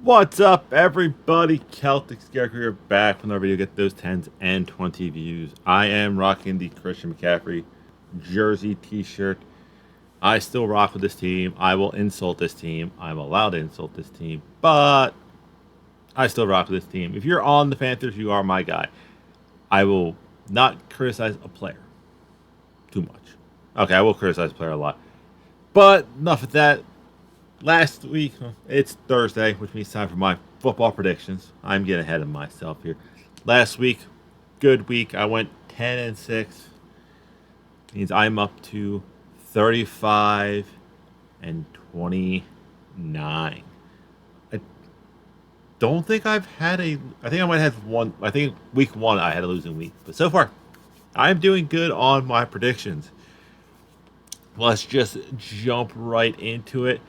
What's up, everybody? Celtic Scarecrow back from the video. Get those 10s and 20 views. I am rocking the Christian McCaffrey jersey t-shirt. I still rock with this team. I will insult this team. I'm allowed to insult this team, but I still rock with this team. If you're on the Panthers, you are my guy. I will not criticize a player too much. Okay, I will criticize a player a lot. But enough of that. Last week, it's Thursday, which means time for my football predictions. I'm getting ahead of myself here. Last week, good week. I went 10-6. Means I'm up to 35 and 29. I don't think I've had a. I think I might have one. I think week one I had a losing week, but so far, I'm doing good on my predictions. Let's just jump right into it.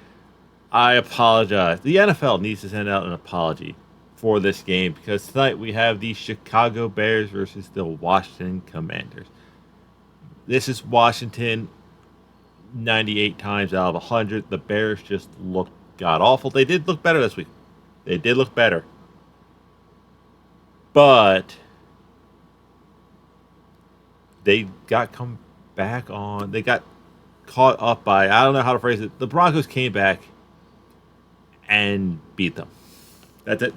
I apologize. The NFL needs to send out an apology for this game because tonight we have the Chicago Bears versus the Washington Commanders. This is Washington 98 times out of 100. The Bears just look god awful. They did look better this week. They did look better. But they got come back on. They got caught up by, I don't know how to phrase it. The Broncos came back and beat them. That's it.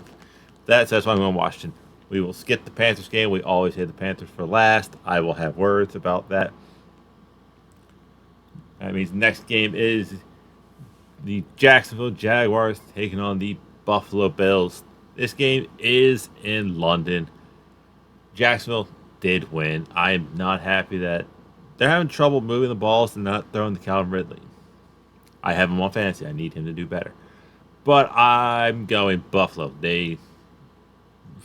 That's why I'm going Washington. We will skip the Panthers game. We always hit the Panthers for last. I will have words about that. That means next game is the Jacksonville Jaguars taking on the Buffalo Bills. This game is in London. Jacksonville did win. I'm not happy that they're having trouble moving the balls and not throwing to Calvin Ridley. I have him on fantasy. I need him to do better. But I'm going Buffalo. They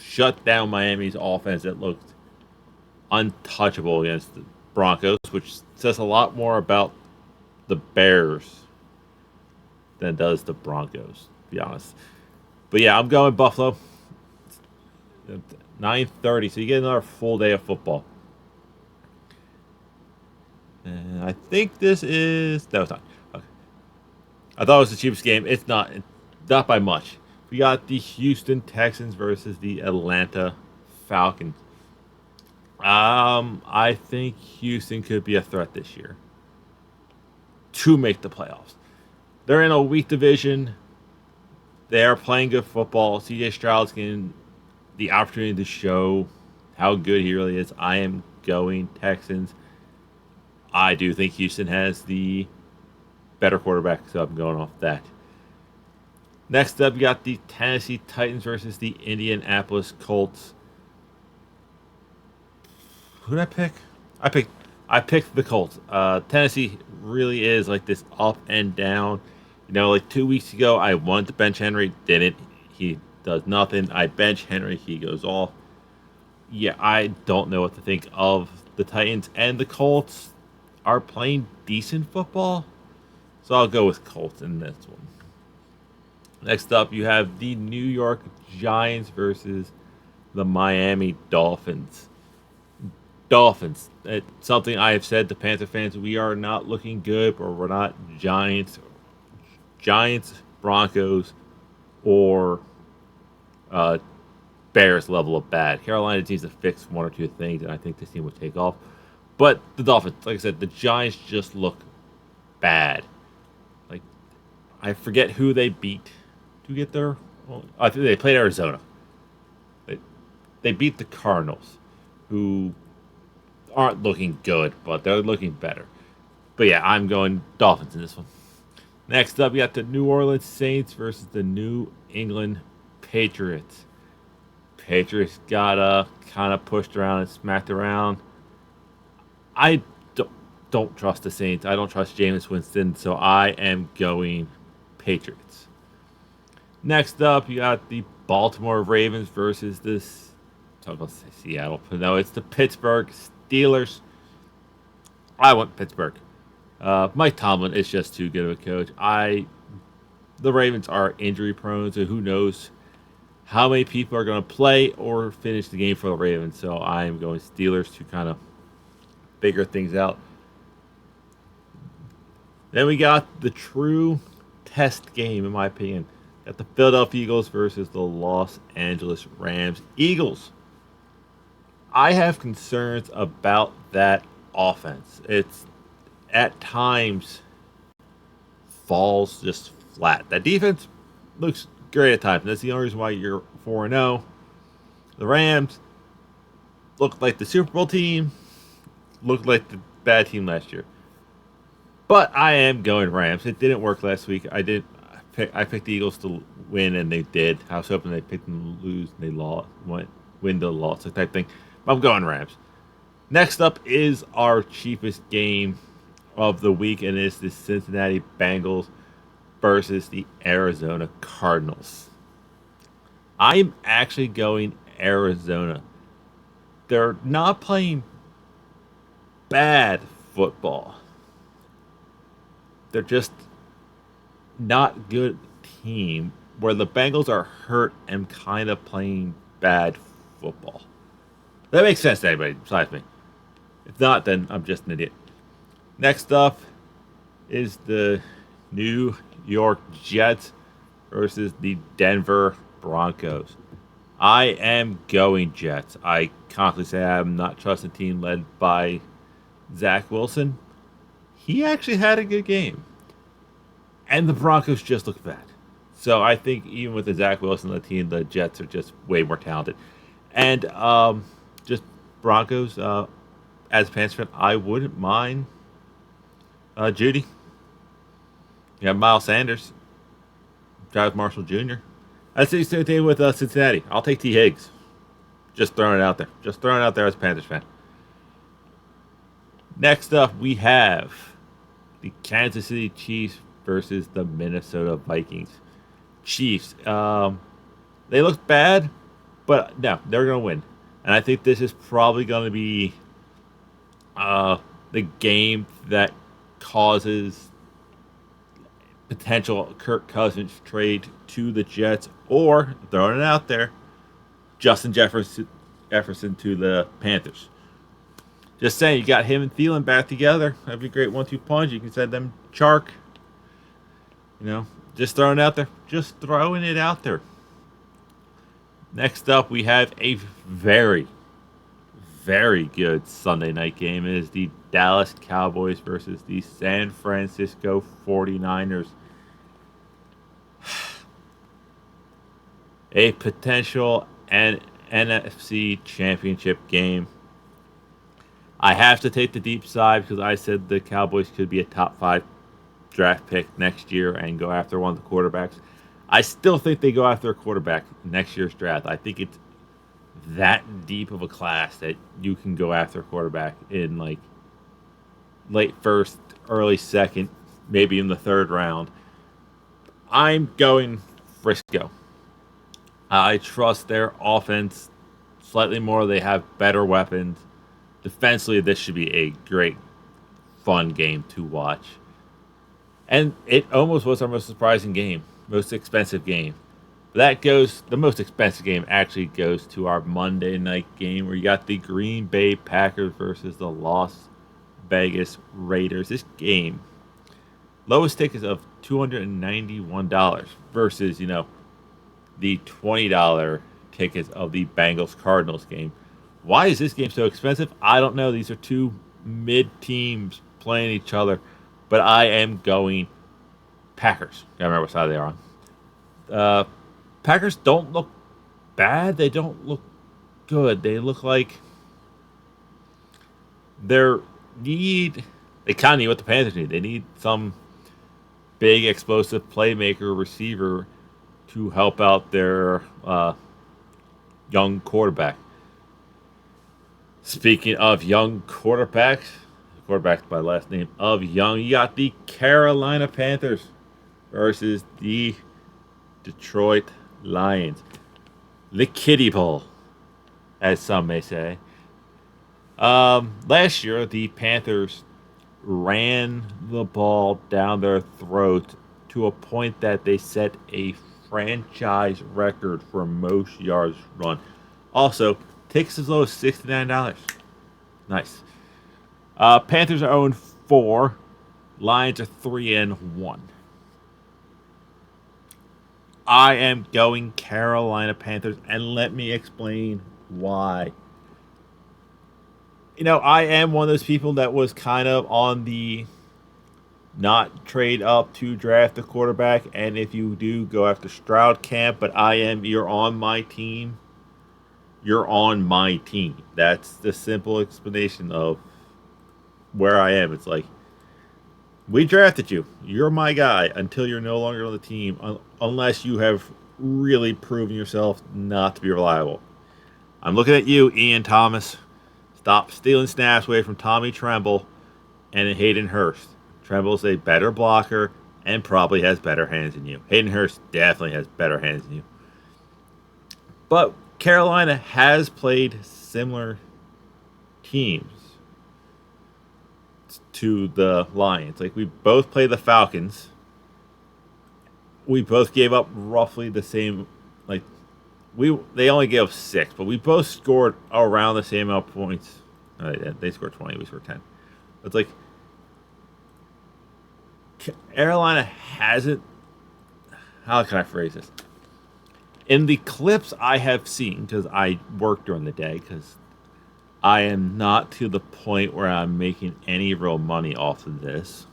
shut down Miami's offense that looked untouchable against the Broncos, which says a lot more about the Bears than it does the Broncos, to be honest. But yeah, I'm going Buffalo. 9:30, so you get another full day of football. And I think this is... No, it's not. Okay. I thought it was the cheapest game. It's not. Not by much. We got the Houston Texans versus the Atlanta Falcons. I think Houston could be a threat this year to make the playoffs. They're in a weak division. They are playing good football. CJ Stroud's getting the opportunity to show how good he really is. I am going Texans. I do think Houston has the better quarterback, so I'm going off that. Next up, you got the Tennessee Titans versus the Indianapolis Colts. Who did I pick? I picked the Colts. Tennessee really is like this up and down. You know, like 2 weeks ago, I wanted to bench Henry, didn't. He does nothing. I bench Henry, he goes off. Yeah, I don't know what to think of the Titans, and the Colts are playing decent football. So I'll go with Colts in this one. Next up, you have the New York Giants versus the Miami Dolphins. Dolphins. It's something I have said to Panther fans. We are not looking good, or we're not Giants, Broncos, or Bears level of bad. Carolina needs to fix one or two things, and I think this team would take off. But the Dolphins, like I said, the Giants just look bad. Like, I forget who they beat to get there. Well, I think they played Arizona. They beat the Cardinals, who aren't looking good, but they're looking better. But yeah, I'm going Dolphins in this one. Next up, you got the New Orleans Saints versus the New England Patriots. Patriots got kind of pushed around and smacked around. I don't trust the Saints. I don't trust Jameis Winston, so I am going Patriots. Next up, you got the Baltimore Ravens versus this. Talk about Seattle. No, it's the Pittsburgh Steelers. I want Pittsburgh. Mike Tomlin is just too good of a coach. The Ravens are injury prone, so who knows how many people are going to play or finish the game for the Ravens. So I am going Steelers to kind of figure things out. Then we got the true test game, in my opinion. Got the Philadelphia Eagles versus the Los Angeles Rams. Eagles. I have concerns about that offense. It's at times falls just flat. That defense looks great at times. That's the only reason why you're 4-0. The Rams looked like the Super Bowl team, looked like the bad team last year. But I am going Rams. It didn't work last week. I picked the Eagles to win, and they did. I was hoping they picked them to lose, and they lost. Win the loss, type thing. But I'm going Rams. Next up is our cheapest game of the week, and it's the Cincinnati Bengals versus the Arizona Cardinals. I'm actually going Arizona. They're not playing bad football. They're just not good team where the Bengals are hurt and kind of playing bad football. That makes sense to anybody besides me. If not, then I'm just an idiot. Next up is the New York Jets versus the Denver Broncos. I am going Jets. I constantly say I'm not trusting a team led by Zach Wilson. He actually had a good game. And the Broncos just look bad. So I think even with the Zach Wilson on the team, the Jets are just way more talented. And just Broncos, as a Panther fan, I wouldn't mind Judy. You have Miles Sanders, Travis Marshall Jr. I'd say the same thing with Cincinnati. I'll take T. Higgs. Just throwing it out there. Just throwing it out there as a Panthers fan. Next up, we have the Kansas City Chiefs versus the Minnesota Vikings. Chiefs. They look bad, but no, they're going to win. And I think this is probably going to be the game that causes potential Kirk Cousins trade to the Jets, or throwing it out there, Justin Jefferson to the Panthers. Just saying, you got him and Thielen back together. That'd be a great 1-2 punch. You can send them Chark. Just throwing it out there. Just throwing it out there. Next up, we have a very, very good Sunday night game. It is the Dallas Cowboys versus the San Francisco 49ers. A potential NFC championship game. I have to take the deep side because I said the Cowboys could be a top 5 draft pick next year and go after one of the quarterbacks. I still think they go after a quarterback next year's draft. I think it's that deep of a class that you can go after a quarterback in like late first, early second, maybe in the third round. I'm going Frisco. I trust their offense slightly more. They have better weapons. Defensively, this should be a great, fun game to watch. And it almost was our most surprising game, most expensive game. The most expensive game actually goes to our Monday night game where you got the Green Bay Packers versus the Las Vegas Raiders. This game, lowest tickets of $291 versus, the $20 tickets of the Bengals Cardinals game. Why is this game so expensive? I don't know. These are two mid teams playing each other, but I am going Packers. Gotta remember what side they are on. Packers don't look bad. They don't look good. They look like they kind of need what the Panthers need. They need some big explosive playmaker receiver to help out their young quarterback. Speaking of young quarterbacks by last name of Young, you got the Carolina Panthers versus the Detroit Lions. The Kiddie Bowl, as some may say. Last year, the Panthers ran the ball down their throat to a point that they set a franchise record for most yards run. Also, tickets as low as $69. Nice. Panthers are 0-4. Lions are 3-1. I am going Carolina Panthers, and let me explain why. I am one of those people that was kind of on the not trade up to draft a quarterback, and if you do, go after Stroud camp, but you're on my team. You're on my team. That's the simple explanation of where I am. It's like, we drafted you. You're my guy until you're no longer on the team, unless you have really proven yourself not to be reliable. I'm looking at you, Ian Thomas. Stop stealing snaps away from Tommy Tremble and Hayden Hurst. Tremble's a better blocker and probably has better hands than you. Hayden Hurst definitely has better hands than you. But Carolina has played similar teams to the Lions. Like, we both played the Falcons. We both gave up roughly the same. Like, they only gave up 6, but we both scored around the same amount of points. They scored 20, we scored 10. It's like Carolina hasn't. How can I phrase this? In the clips I have seen, because I work during the day, because I am not to the point where I'm making any real money off of this.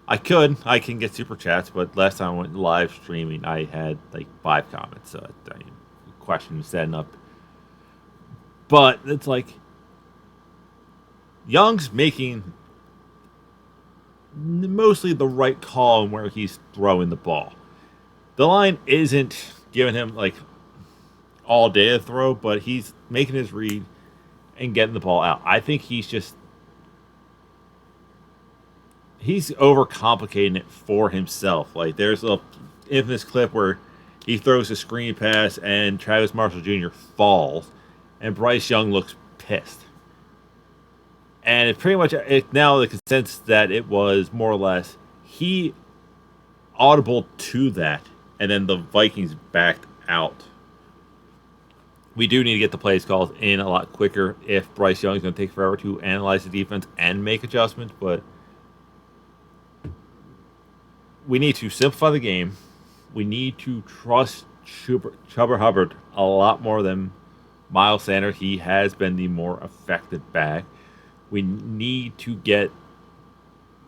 I can get super chats, but last time I went live streaming, I had like 5 comments, so question setting up. But it's like Young's making mostly the right call on where he's throwing the ball. The line isn't giving him like all day to throw, but he's making his read and getting the ball out. I think he's overcomplicating it for himself. Like, there's a infamous clip where he throws a screen pass and Travis Marshall Jr. falls, and Bryce Young looks pissed. And it's pretty much now the consensus that it was more or less he audible to that, and then the Vikings backed out. We do need to get the plays calls in a lot quicker if Bryce Young is going to take forever to analyze the defense and make adjustments, but we need to simplify the game. We need to trust Chuba Hubbard a lot more than Miles Sanders. He has been the more effective back. We need to get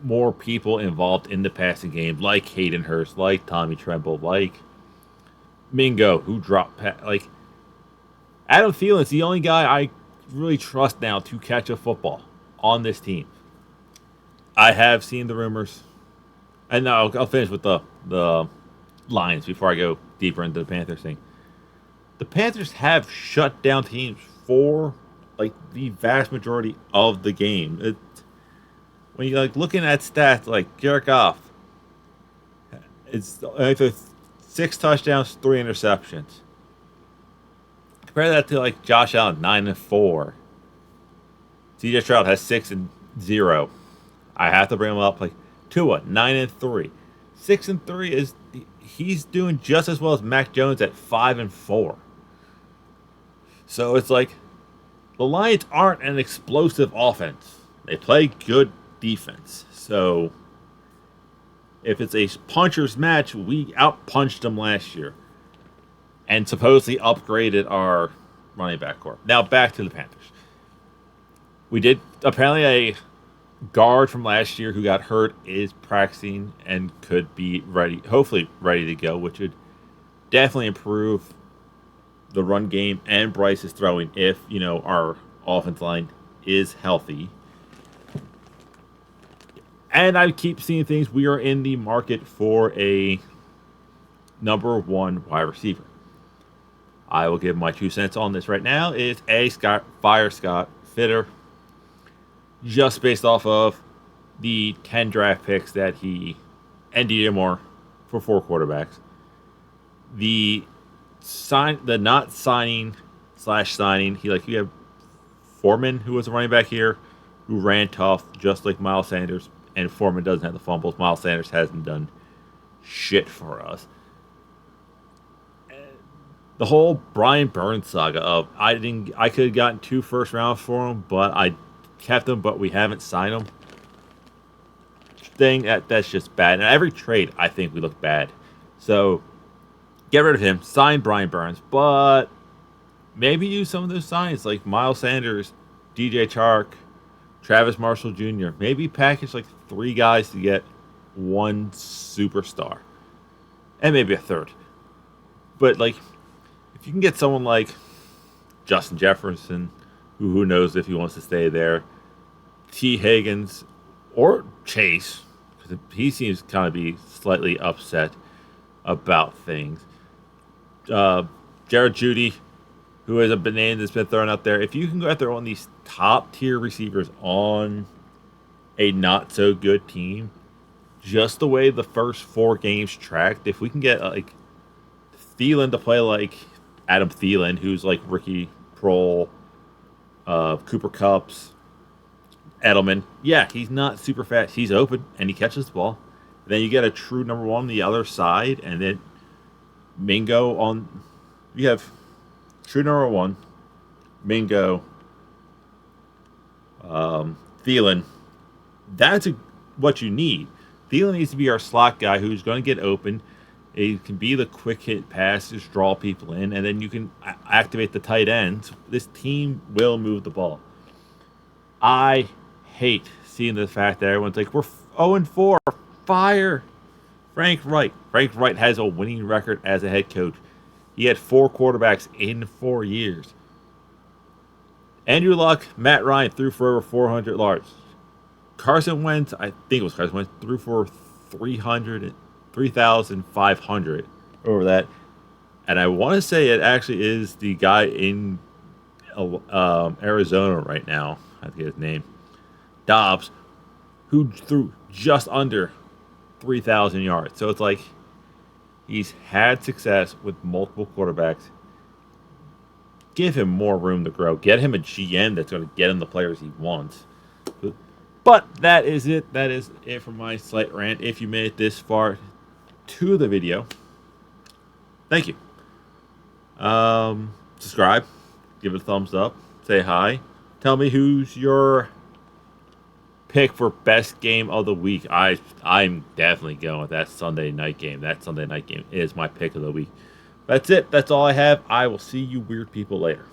more people involved in the passing game, like Hayden Hurst, like Tommy Tremble, like Mingo, who dropped like Adam Thielen's the only guy I really trust now to catch a football on this team. I have seen the rumors, and now I'll finish with the Lions before I go deeper into the Panthers thing. The Panthers have shut down teams for like the vast majority of the game. When you're like looking at stats like Jared Goff, it's like 6 touchdowns, 3 interceptions. Compare that to like Josh Allen, 9-4. CJ Stroud has 6-0. I have to bring him up. Like Tua, 9-3. 6-3 is he's doing just as well as Mac Jones at 5-4. So it's like the Lions aren't an explosive offense. They play good defense. So if it's a puncher's match, we outpunched them last year and supposedly upgraded our running back core. Now back to the Panthers. We did apparently a guard from last year who got hurt is practicing and could be ready, hopefully ready to go, which would definitely improve the run game and Bryce's throwing if, our offensive line is healthy. And I keep seeing things. We are in the market for a number 1 wide receiver. I will give my 2 cents on this right now. It's Scott Fitter, just based off of the 10 draft picks that he and DJ Moore for 4 quarterbacks. The not signing /signing. You have Foreman, who was a running back here, who ran tough, just like Miles Sanders, and Foreman doesn't have the fumbles. Miles Sanders hasn't done shit for us. The whole Brian Burns saga of I could have gotten 2 first rounds for him, but I kept him, but we haven't signed him. That's just bad. And every trade, I think we look bad. So Get rid of him. Sign Brian Burns, but maybe use some of those signs like Miles Sanders, DJ Chark, Travis Marshall Jr. Maybe package like 3 guys to get 1 superstar, and maybe a third. But like, if you can get someone like Justin Jefferson, who knows if he wants to stay there, T. Higgins, or Chase, because he seems to kind of be slightly upset about things. Jared Judy, who is a name that's been thrown out there. If you can go out there on these top tier receivers on a not so good team, just the way the first 4 games tracked, if we can get like Thielen to play like Adam Thielen, who's like Ricky Prohl, Cooper Kupps, Edelman. Yeah, he's not super fast. He's open and he catches the ball. Then you get a true number 1 on the other side, and then Mingo on. You have true number 1, Mingo, Thielen. That's what you need. Thielen needs to be our slot guy who's going to get open. He can be the quick hit passes, draw people in, and then you can activate the tight ends. This team will move the ball. I hate seeing the fact that everyone's like, we're 0-4, fire Frank Reich. Frank Reich has a winning record as a head coach. He had 4 quarterbacks in 4 years. Andrew Luck, Matt Ryan threw for over 400 yards. Carson Wentz, I think it was Carson Wentz, threw for 3,500 over that. And I want to say it actually is the guy in Arizona right now. I have to get his name. Dobbs, who threw just under 3,000 yards. So it's like he's had success with multiple quarterbacks. Give him more room to grow. Get him a GM that's going to get him the players he wants. But that is it. That is it for my slight rant. If you made it this far to the video, thank you. Subscribe. Give it a thumbs up. Say hi. Tell me who's your pick for best game of the week. I'm definitely going with that Sunday night game. That Sunday night game is my pick of the week. That's it. That's all I have. I will see you weird people later.